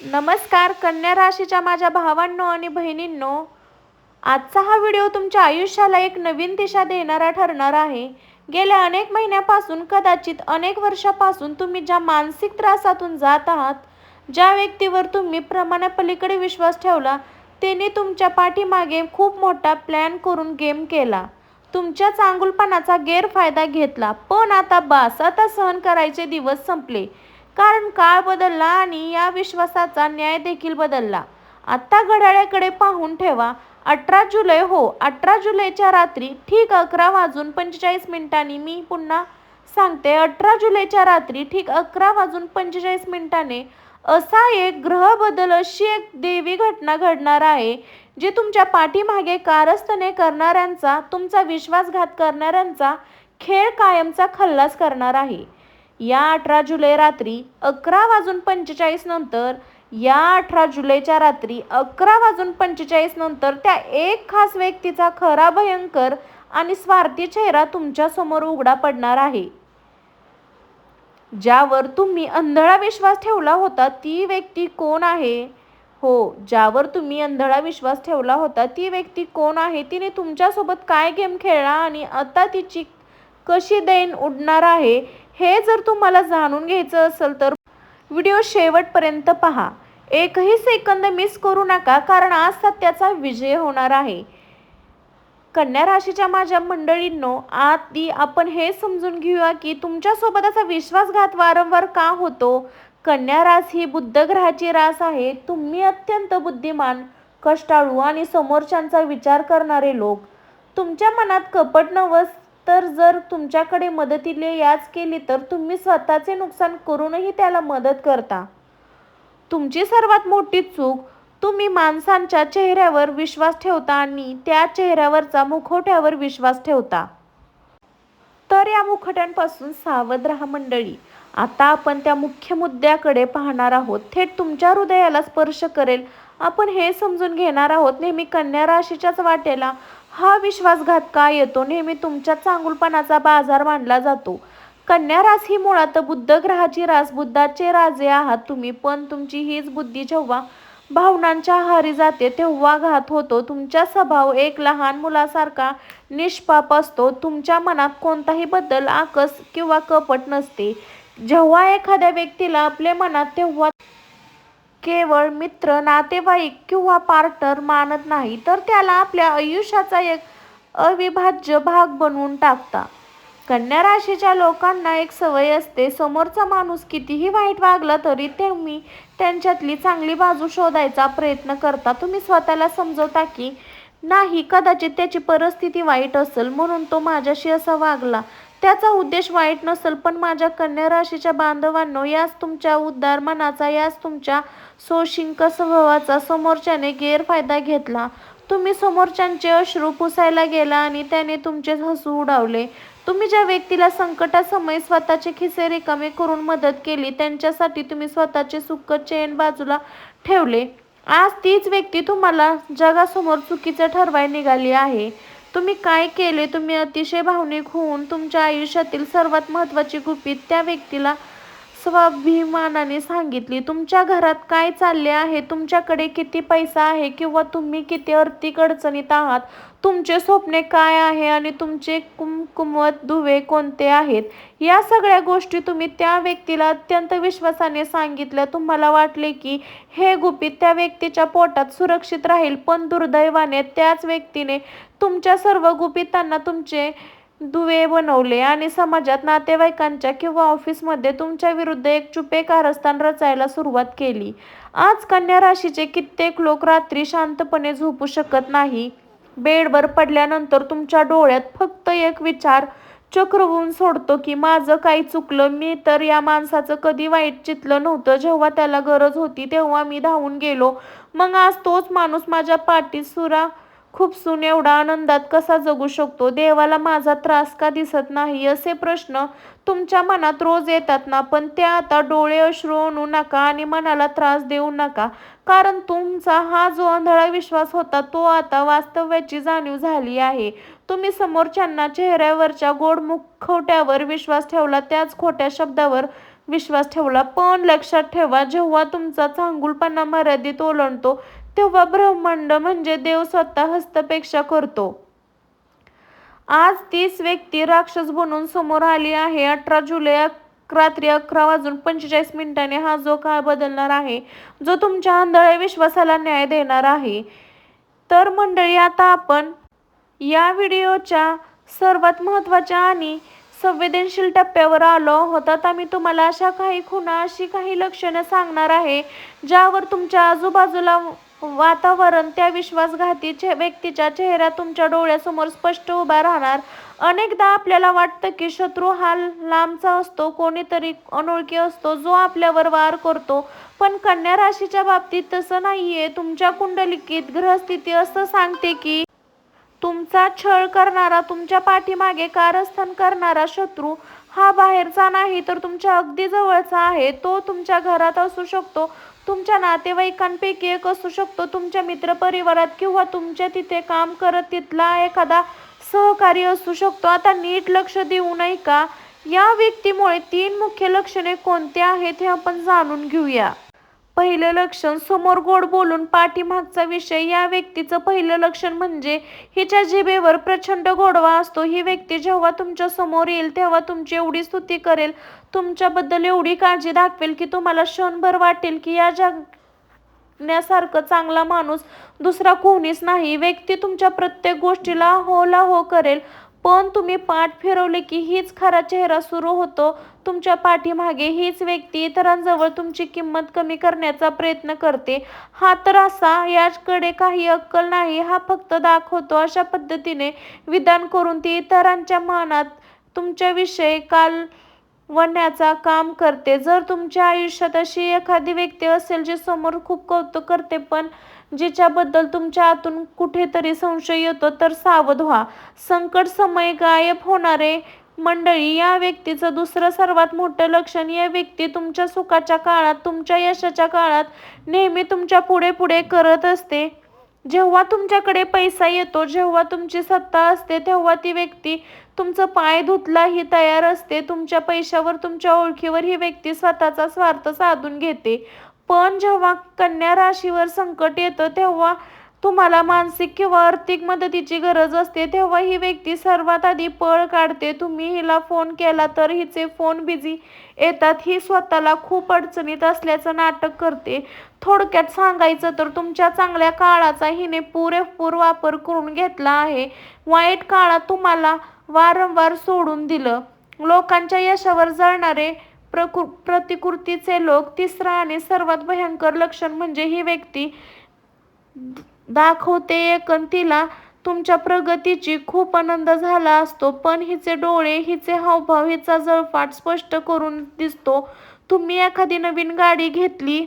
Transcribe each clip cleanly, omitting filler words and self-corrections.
नमस्कार कन्या राशीच्या माझ्या भावांनो आणि बहिणींनो, आजचा हा व्हिडिओ तुमच्या आयुष्याला एक नवीन दिशा देणारा ठरणार आहे. गेल्या अनेक महिन्यापासून, कदाचित अनेक वर्षापासून तुम्ही ज्या मानसिक त्रासातून जात आहात, ज्या व्यक्तीवर तुम्ही प्रमाणापलीकडे विश्वास ठेवला, त्यांनी तुमच्या पाठीमागे खूप मोठा प्लॅन करून गेम केला. तुमच्या चांगुलपणाचा गैरफायदा घेतला. पण आता बास, आता सहन करायचे दिवस संपले. कारण काळ बदलला आणि या विश्वासाचा न्याय देखील बदलला. आता घड्याळाकडे पाहून ठेवा. 18 जुलै, हो 18 जुलैच्या रात्री ठीक 11:45 मी पुन्हा सांगते, 18 जुलैच्या रात्री ठीक 11:45 असा एक ग्रह बदल, अशी एक दैवी घटना घडणार आहे, जी तुमच्या पाठीमागे कारस्थाने करणाऱ्यांचा, तुमचा विश्वासघात करणाऱ्यांचा खेळ कायमचा खल्लास करणार आहे. या 18 जुलै रात्री 11:45 नंतर, या 18 जुलैच्या रात्री 11:45 नंतर त्या एक खास व्यक्तीचा खरा, भयंकर आणि स्वार्थी चेहरा तुमच्या समोर उघडा पडणार आहे. ज्यावर तुम्ही अंधळा विश्वास ठेवला होता ती व्यक्ती कोण आहे? हो, ज्यावर तुम्ही अंधळा विश्वास ठेवला होता ती व्यक्ती कोण आहे? तिने तुमच्यासोबत काय गेम खेळला आणि आता तिची कशी देण उडणार आहे, हे जर तुम्हाला जाणून घ्यायचं असेल तर व्हिडिओ शेवटपर्यंत पहा. एकही सेकंद मिस करू नका, कारण आज सत्याचा विजय होणार आहे. कन्या राशीच्या माझ्या मंडळींनो, आधी आपण हे समजून घेऊया की तुमच्यासोबत असा विश्वासघात वारंवार का होतो. कन्या रास ही बुध ग्रहाची रास आहे. तुम्ही अत्यंत बुद्धिमान, कष्टाळू आणि समोरच्यांचा विचार करणारे लोक. तुमच्या मनात कपट नवस, तर जर तुमच्याकडे मदतीला याच केली तर तुम्ही स्वतःचे नुकसान करूनही त्याला मदत करता. तुमची सर्वात मोठी चूक, तुम्ही माणसांच्या चेहऱ्यावर विश्वास ठेवता आणि त्या चेहऱ्यावरचा मुखवट्यावर विश्वास ठेवता. तर या मुखवट्यांपासून सावध राहा मंडळी. आता आपण त्या मुख्य मुद्द्याकडे पाहणार आहोत, थेट तुमच्या हृदयाला स्पर्श करेल. आपण हे समजून घेणार आहोत, नेहमी कन्या राशीच्याच वाटेला हा विश्वासघात का येतो. नेहमी तुमच्या चांगुलपणाचा बाजार मांडला जातो. कन्या रास ही मुळात बुध ग्रहाची रास, बुधाचे राजे आहात तुम्ही. पण तुमची हीच बुद्धी जेव्हा भावनांच्या आहारी जाते तेव्हा घात होतो. तुमचा स्वभाव एक लहान मुलासारखा निष्पाप असतो. तुमच्या मनात कोणताही बदल, आकस किंवा कपट नसते. जेव्हा एखाद्या व्यक्तीला आपले मनात, तेव्हा केवळ मित्र, नातेवाईक किंवा पार्टनर मानत नाही, तर त्याला आपल्या आयुष्याचा एक अविभाज्य भाग बनवून टाकता. कन्या राशीच्या लोकांना एक सवय असते, समोरचा माणूस कितीही वाईट वागला तरी तुम्ही त्यांच्यातली चांगली बाजू शोधायचा प्रयत्न करता. तुम्ही स्वतःला समजवता की नाही, कदाचित त्याची परिस्थिती वाईट असेल म्हणून तो माझ्याशी असा वागला, त्याचा उद्देश वाईट नसेल. पण माझ्या कन्या राशीच्या बांधवांनो, याच तुमच्या उदार मनाचा, याच तुमच्या सौशिंक स्वभावाचा समोरच्याने गैरफायदा घेतला. तुम्ही समोरच्यांचे अश्रू पुसायला गेला आणि त्याने तुमचे हसू उडवले. तुम्ही ज्या व्यक्तीला संकटासमयी स्वतःचे खिसे रिकामे करून मदत केली, त्यांच्यासाठी तुम्ही स्वतःचे सुख चैन बाजूला ठेवले. आज तीच व्यक्ती तुम्हाला जगासमोर चुकीचं ठरवायला निघाली आहे. तुम्ही काय केले? तुम्ही अतिशय भावनिक होऊन तुमच्या आयुष्यातील सर्वात महत्त्वाची गुपित त्या व्यक्तीला स्वाभिमानाने सांगितली. तुमच्या घरात काय चालले आहे, तुमच्याकडे किती पैसा आहे किंवा तुम्ही किती आर्थिक अडचणीत आहात, तुमचे स्वप्ने काय आहे आणि तुमचे कुमकुवत दुवे कोणते आहेत, या सगळ्या गोष्टी तुम्ही त्या व्यक्तीला अत्यंत विश्वासाने सांगितल्या. तुम्हाला वाटले की हे गुपित त्या व्यक्तीच्या पोटात सुरक्षित राहील, पण दुर्दैवाने त्याच व्यक्तीने तुमच्या सर्व गुपितांना तुमचे दुवे बनवले आणि समाजात, नातेवाईकांच्या किंवा ऑफिसमध्ये तुमच्या विरुद्ध एक छुपे कारस्थान रचायला सुरुवात केली. आज कन्या राशीचे कित्येक लोक रात्री शांतपणे झोपू शकत नाही. बेडवर पडल्यानंतर तुमच्या डोळ्यात फक्त एक विचार चक्रवून सोडतो की माझं काही चुकलं. मी तर या माणसाचं कधी वाईट चितलं नव्हतं. जेव्हा त्याला गरज होती तेव्हा मी धावून गेलो. मग आज तोच माणूस माझ्या पाठीत सुरा खुपसून एवढा आनंदात कसा जगू शकतो? देवाला माझा त्रास का दिसत नाही? असे प्रश्न तुमच्या मनात रोज येतात ना? पण त्या आता डोळे अश्रू आणू नका आणि मनाला त्रास देऊ नका, कारण तुमचा हा जो आंधळा विश्वास होता तो आता वास्तव्याची जाणीव झाली आहे. तुम्ही समोरच्यांना चेहऱ्यावरच्या गोड मुखवट्यावर विश्वास ठेवला, त्याच खोट्या शब्दावर विश्वास ठेवला. पण लक्षात ठेवा, जेव्हा तुमचा चांगुलपणा मर्यादित ओलांडतो तेव्हा ब्रह्मांड म्हणजे देव स्वतः हस्तक्षेप करतो. आज तीच व्यक्ती राक्षस बनून समोर आली आहे. 18 जुलै रात्री 11:45 हा जो काळ बदलणार आहे, जो तुमच्या आंधळ्या विश्वासाला न्याय देणार आहे. तर मंडळी, आता आपण या व्हिडिओच्या सर्वात महत्त्वाच्या आणि संवेदनशील टप्प्यावर आलो आहोत. आता मी तुम्हाला अशा काही खुणा, अशी काही लक्षणं सांगणार आहे, ज्यावर तुमच्या आजूबाजूला वातावरण त्या विश्वासघाती व्यक्तीच्या चेहरा तुमच्या डोळ्यासमोर स्पष्ट उभा राहणार. अनेकदा आपल्याला वाटतं की शत्रू हा लांबचा असतो, कोणीतरी अनोळखी असतो जो आपल्यावर वार करतो. पण कन्या राशीच्या बाबतीत तसं नाहीये. तुमच्या कुंडलिकीत ग्रहस्थिती असं सांगते की तुमचा छळ करणारा, तुमच्या पाठीमागे कारस्थान करणारा शत्रू हा बाहेरचा नाही, तर तुमच्या अगदी जवळचा आहे. तो तुमच्या घरात असू शकतो, तुमच्या नातेवाईकांपैकी एक असू शकतो, तुमच्या मित्रपरिवारात, किंवा तुमच्या तिथे काम करत तिथला एखादा सहकारी असू शकतो. आता नीट लक्ष देऊ नये का? या व्यक्तीमुळे 3 मुख्य लक्षणे कोणती आहेत हे आपण जाणून घेऊया. पहिलं लक्षण, समोर गोड बोलून पाठीमागचा विषय. या व्यक्तीचं पहिलं लक्षण म्हणजे हिच्या जिभेवर प्रचंड गोडवा असतो. ही व्यक्ती जेव्हा तुमच्या समोर येईल तेव्हा तुमची एवढी स्तुती करेल, तुमच्याबद्दल एवढी काळजी दाखवेल की तुम्हाला क्षणभर वाटेल की या जगण्यासारखा चांगला माणूस दुसरा कोणीच नाही. व्यक्ती तुमच्या प्रत्येक गोष्टीला होला हो करेल, पण तुम्ही पाठ फिरवले की हीच खरा चेहरा सुरू होतो तुमच्या पाठीमागे. हीच व्यक्ती इतरांजवळ तुमची किंमत कमी करण्याचा प्रयत्न करते. हा तर असा, याकडे काही अक्कल नाही, हा फक्त दाखवतो, अशा पद्धतीने विधान करून ती इतरांच्या मनात तुमच्याविषयी कालवण्याचा काम करते. जर तुमच्या आयुष्यात अशी एखादी व्यक्ती असेल जी समोर खूप कौतुक करते पण जिच्याबद्दल तुमच्या आतून कुठेतरी संशय येतो, तर सावध व्हा. संकट समय गायब होणारे. मंडळी, या व्यक्तीचं दुसरं सर्वात मोठं लक्षण, या व्यक्ती तुमच्या सुखाच्या काळात, तुमच्या यशाच्या काळात नेहमी तुमच्या पुढे पुढे करत असते. जेव्हा तुमच्याकडे पैसा येतो, जेव्हा तुमची सत्ता असते, तेव्हा ती व्यक्ती तुमचं पाय धुतलाही तयार असते. तुमच्या पैशावर, तुमच्या ओळखीवर ही व्यक्ती स्वतःचा स्वार्थ साधून घेते. पण जेव्हा कन्या राशीवर संकट येतं, तेव्हा तुम्हाला मानसिक किंवा आर्थिक मदतीची गरज असते, तेव्हा ही व्यक्ती सर्वात आधी पळ काढते. तुम्ही हिला फोन केला तर हिचे फोन बिझी येतात. ही स्वतःला खूप अडचणीत असल्याचं नाटक करते. थोडक्यात सांगायचं तर तुमच्या चांगल्या काळाचा हिने पुरेपूर वापर करून घेतला आहे. वाईट काळात तुम्हाला वारंवार सोडून दिलं. लोकांच्या यशावर जळणारे प्रतिकृतीचे लोक. तिसरं आणि सर्वात भयंकर लक्षण म्हणजे ही व्यक्ती दाखवते एकन तिला तुमच्या प्रगतीची खूप आनंद झाला असतो, पण हिचे डोळे, हिचे हावभाव, हिचा जळफाट स्पष्ट करून दिसतो. तुम्ही एखादी नवीन गाडी घेतली,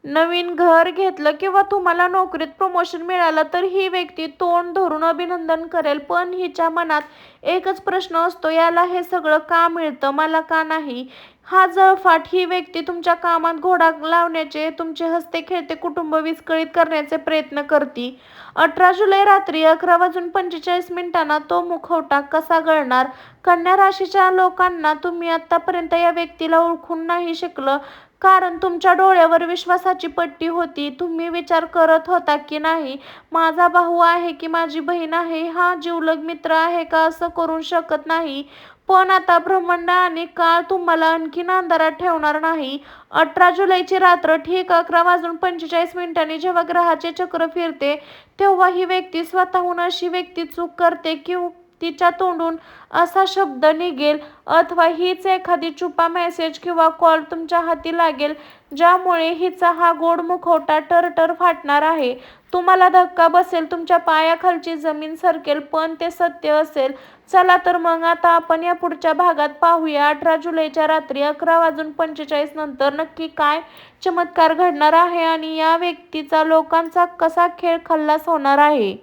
नवीन घर घेतलं किंवा तुम्हाला नोकरीत प्रमोशन मिळालं तर ही व्यक्ती तोंड धरून अभिनंदन करेल, पण हिच्या मनात एकच प्रश्न असतो, याला हे सगळं का मिळतं, मला का नाही? हा जळफाट. ही व्यक्ती तुमच्या कामात घोडा लावण्याचे, तुमचे हसते खेळते कुटुंब विस्कळीत करण्याचे प्रयत्न करते. 18 जुलै रात्री 11:45 तो मुखवटा कसा गळणार? कन्या राशीच्या लोकांना, तुम्ही आतापर्यंत या व्यक्तीला ओळखून नाही शिकलं, कारण तुमच्या डोळ्यावर विश्वासाची पट्टी होती. तुम्ही विचार करत होता की नाही, माझा भाऊ आहे की माझी बहीण आहे, हा जिवलग मित्र आहे का, असं करू शकत नाही. पण आता ब्रह्मांड आणि काळ तुम्हाला आणखीन अंधारात ठेवणार नाही. 18 जुलैची रात्र ठीक 11:45 जेव्हा ग्रहाचे चक्र फिरते, तेव्हा ही व्यक्ती स्वतःहून अशी व्यक्ती चूक करते की तिच्या तोंडून असा शब्द निघेल अथवा हीच एखादी छुपा मेसेज किंवा कॉल तुमच्या हाती लागेल, ज्यामुळे हिचा हा गोड मुखवटा टरटर फाटणार आहे. तुम्हाला धक्का बसेल, तुमच्या पायाखालची जमीन सरकेल, पण ते सत्य असेल. चला तर मग आता आपण या पुढच्या भागात पाहूया 18 जुलैच्या रात्री 11:45 नंतर नक्की काय चमत्कार घडणार आहे आणि या व्यक्तीचा लोकांचा कसा खेळ खल्लास होणार आहे.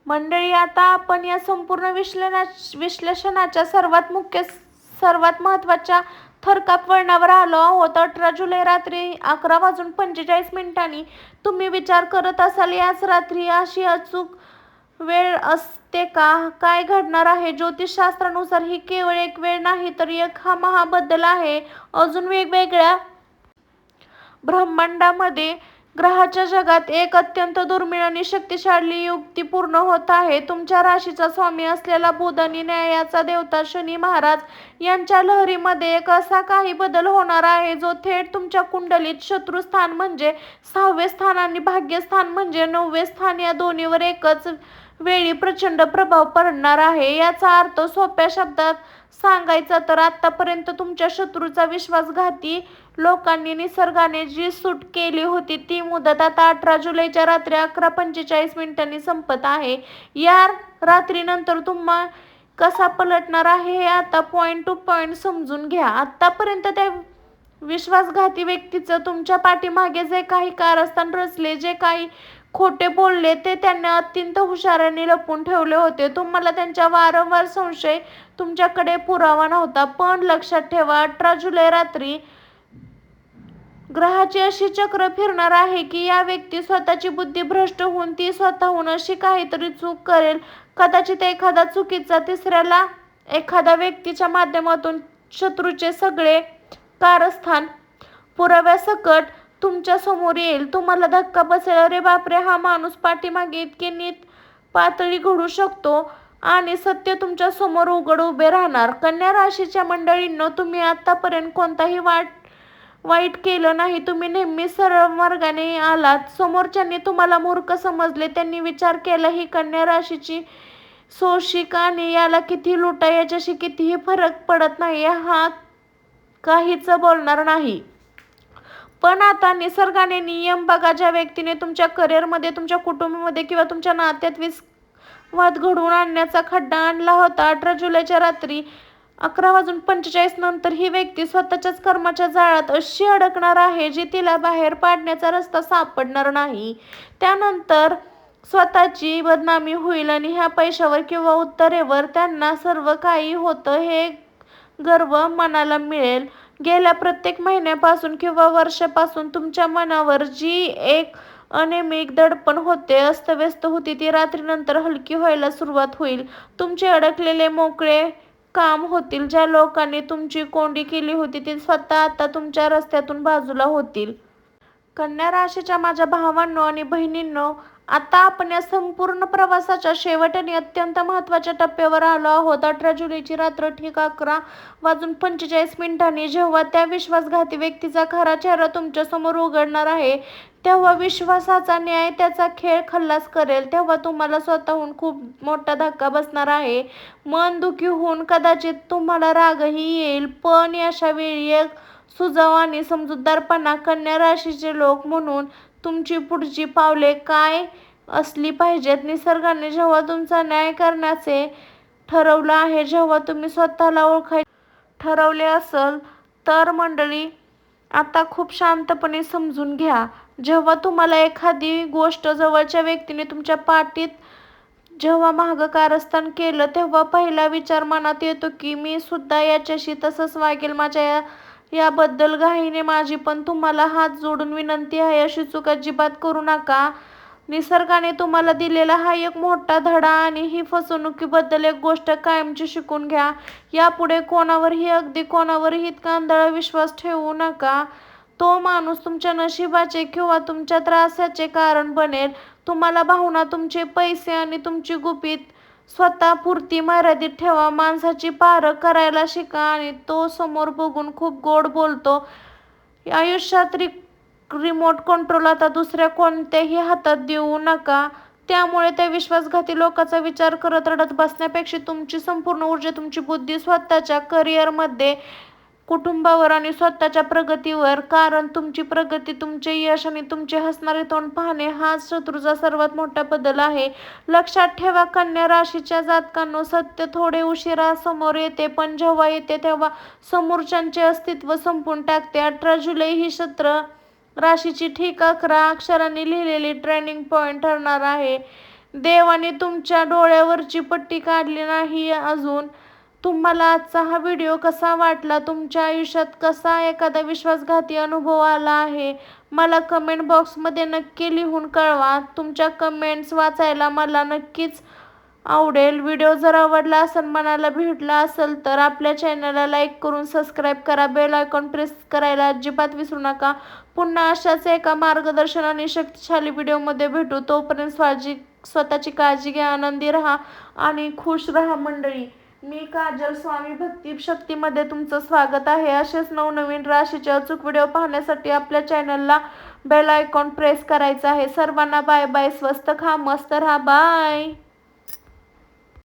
मंडळी, आता आपण या संपूर्ण विश्लेषणाच्या सर्वात महत्त्वाच्या थरकाप वळणावर आलो आहोत. 18 जुलै रात्री 11:45 तुम्ही विचार करत असाल, याच रात्री अशी अचूक वेळ असते का? काय घडणार आहे? ज्योतिषशास्त्रानुसार ही केवळ एक वेळ नाही तर एक हा महाबदल आहे. अजून वेगवेगळ्या ब्रह्मांडामध्ये ग्रहाच्या जगात एक अत्यंत दुर्मिळ आणि शक्तिशाली युक्ती पूर्ण होत आहे. तुमच्या राशीचा स्वामी असलेला बुध आणि न्यायाचा देवता शनी महाराज यांच्या लहरीमध्ये एक असा काही बदल होणार आहे जो थेट तुमच्या कुंडलीत शत्रुस्थान म्हणजे 6वे स्थान आणि भाग्यस्थान म्हणजे 9वे स्थान या दोन्हीवर एकच वेळी प्रचंड प्रभाव पडणार आहे. याचा अर्थ सोप्या शब्दात सांगायचा तर आतापर्यंत तुमच्या शत्रूचा विश्वासघाती लोकांनी निसर्गाने जी सूट केली होती ती मुदत आता 18 जुलैच्या रात्री 11:45 संपत आहे. या रात्रीनंतर तुम्हा कसा पलटणार आहे हे आता पॉइंट टू पॉइंट समजून घ्या. आतापर्यंत त्या विश्वासघाती व्यक्तीचं तुमच्या पाठीमागे जे काही कारस्थान रचले, जे काही खोटे बोलले ते त्यांनी अत्यंत हुशारीने लपवून ठेवले होते. तुम्हाला त्यांच्या वारंवार संशय, तुमच्याकडे पुरावा नव्हता. पण लक्षात ठेवा, 18 जुलै रात्री ग्रहाची अशी चक्र फिरणार आहे की या व्यक्ती स्वतःची बुद्धी भ्रष्ट होऊन ती स्वतःहून अशी काहीतरी चूक करेल. कदाचित एखादा चुकीचा तिसऱ्याला एखाद्या व्यक्तीच्या माध्यमातून शत्रूचे सगळे कारस्थान पुराव्यासकट तुमच्या समोर येईल. तुम्हाला धक्का बसेल, अरे बापरे, हा माणूस पाठीमागे इतके नीट पातळी घडू शकतो आणि सत्य तुमच्या समोर उघड उभे राहणार. कन्या राशीच्या मंडळींनो, तुम्ही आतापर्यंत कोणताही वाईट केलं नाही. तुम्ही नेहमी सरळ मार्गाने आलात. समोरच्यांनी तुम्हाला मूर्ख समजले. त्यांनी विचार केला ही कन्या राशीची सोशिक आणि याला किती लुटा, याच्याशी कितीही फरक पडत नाही, हा काहीच बोलणार नाही. पण आता निसर्गाने नियम बघा. ज्या व्यक्तीने तुमच्या करिअरमध्ये, तुमच्या कुटुंबामध्ये किंवा तुमच्या नात्यात वाद घडवून आणण्याचा खड्डा आणला होता, 18 जुलैच्या रात्री 11:45 नंतर ही व्यक्ती स्वतःच्याच कर्माच्या जाळ्यात अशी अडकणार आहे जी तिला बाहेर पाडण्याचा रस्ता सापडणार नाही. त्यानंतर स्वतःची बदनामी होईल आणि ह्या पैशावर किंवा उत्तरेवर त्यांना सर्व काही होतं हे गर्व मनाला मिळेल. गेल्या प्रत्येक महिन्यापासून किंवा वर्षापासून तुमच्या मनावर जी एक अनेमिक दडपण होते, अस्तव्यस्त होती, ती रात्रीनंतर हलकी व्हायला सुरुवात होईल. तुमचे अडकलेले मोकळे काम होतील. ज्या लोकांनी तुमची कोंडी केली होती ती स्वतः आता तुमच्या रस्त्यातून बाजूला होतील. कन्या राशीच्या माझ्या भावांनो आणि बहिणींनो, आता आपण या संपूर्ण प्रवासाच्या शेवट आणि अत्यंत महत्त्वाच्या टप्प्यावर आलो आहोत. 18 जुलैची रात्र ठीक 11:45 जेव्हा त्या विश्वासघाती व्यक्तीचा खरा चेहरा तुमच्या समोर उघडणार आहे, तेव्हा विश्वासाचा न्याय त्याचा खेळ खल्लास करेल. तेव्हा तुम्हाला स्वतःहून खूप मोठा धक्का बसणार आहे. मन दुखी होऊन कदाचित तुम्हाला रागही येईल. पण अशा वेळी एक सुजाव आणि समजूतदारपणा कन्या राशीचे लोक म्हणून तुमची पुढची पावले काय असली पाहिजेत. निसर्गाने जेव्हा तुमचा न्याय करण्याचे ठरवलं आहे, जेव्हा तुम्ही स्वतःला ओळखायचे ठरवले असेल, तर मंडळी आता खूप शांतपणे समजून घ्या. जेव्हा तुम्हाला एखादी गोष्ट जवळच्या व्यक्तीने तुमच्या पाठीत जेव्हा मागं कारस्थान केलं, तेव्हा पहिला विचार मनात येतो की मी सुद्धा याच्याशी तसंच वागेल. माझ्या याबद्दल घाईने माझी पण तुम्हाला हात जोडून विनंती आहे, अशी चूक अजिबात करू नका. निसर्गाने तुम्हाला दिलेला हा एक मोठा धडा आणि ही फसवणुकीबद्दल एक गोष्ट कायमची शिकून घ्या. यापुढे कोणावरही, अगदी कोणावरही इतका आंधळा विश्वास ठेवू नका. तो माणूस तुमच्या नशिबाचे किंवा तुमच्या त्रासाचे कारण बनेल. तुम्हाला भावना, तुमचे पैसे आणि तुमची गुपित स्वतःपुरती मर्यादित ठेवा. माणसाची पारख करायला शिका आणि तो समोर बघून खूप गोड बोलतो. आयुष्यात रिमोट कंट्रोल आता दुसऱ्या कोणत्याही हातात देऊ नका. त्यामुळे त्या विश्वासघाती लोकांचा विचार करत रडत बसण्यापेक्षा तुमची संपूर्ण ऊर्जा, तुमची बुद्धी स्वतःच्या करिअरमध्ये, कुटुंबावर आणि स्वतःच्या प्रगतीवर, कारण तुमची प्रगती, तुमचे यश आणि तुमचे हसणारे तोंड पाहणे हाच शत्रूचा सर्वात मोठा बदल आहे. लक्षात ठेवा कन्या राशीच्या जातकांनो, सत्य थोडे उशिरा समोर येते, पण जेव्हा येते तेव्हा समोरच्यांचे अस्तित्व संपून टाकते. 18 जुलै ही राशीची ठीक 11 अक्षरांनी लिहिलेली ट्रेनिंग पॉइंट ठरणार आहे. देवाने तुमच्या डोळ्यावरची पट्टी काढली नाही अजून. तुम्हाला आजचा हा व्हिडिओ कसा वाटला? तुमच्या आयुष्यात कसा एखादा विश्वासघाती अनुभव आला आहे? मला कमेंट बॉक्समध्ये नक्की लिहून कळवा. तुमच्या कमेंट्स वाचायला मला नक्कीच आवडेल. व्हिडिओ जर आवडला असेल, मनाला भिडला असेल तर आपल्या चॅनलला लाईक करून सबस्क्राईब करा. बेल आयकॉन प्रेस करायला अजिबात विसरू नका. पुन्हा अशाच एका मार्गदर्शन आणि शक्तिशाली व्हिडिओमध्ये भेटू. तोपर्यंत स्वतःची काळजी घ्या, आनंदी राहा आणि खुश राहा मंडळी. मी काजल स्वामी भक्ती शक्तीमध्ये तुमचं स्वागत आहे. असेच नवनवीन राशीचे अचूक व्हिडिओ पाहण्यासाठी आपल्या चॅनलला बेल आयकॉन प्रेस करायचा आहे. सर्वांना बाय बाय. स्वस्त खा, मस्त राहा. बाय.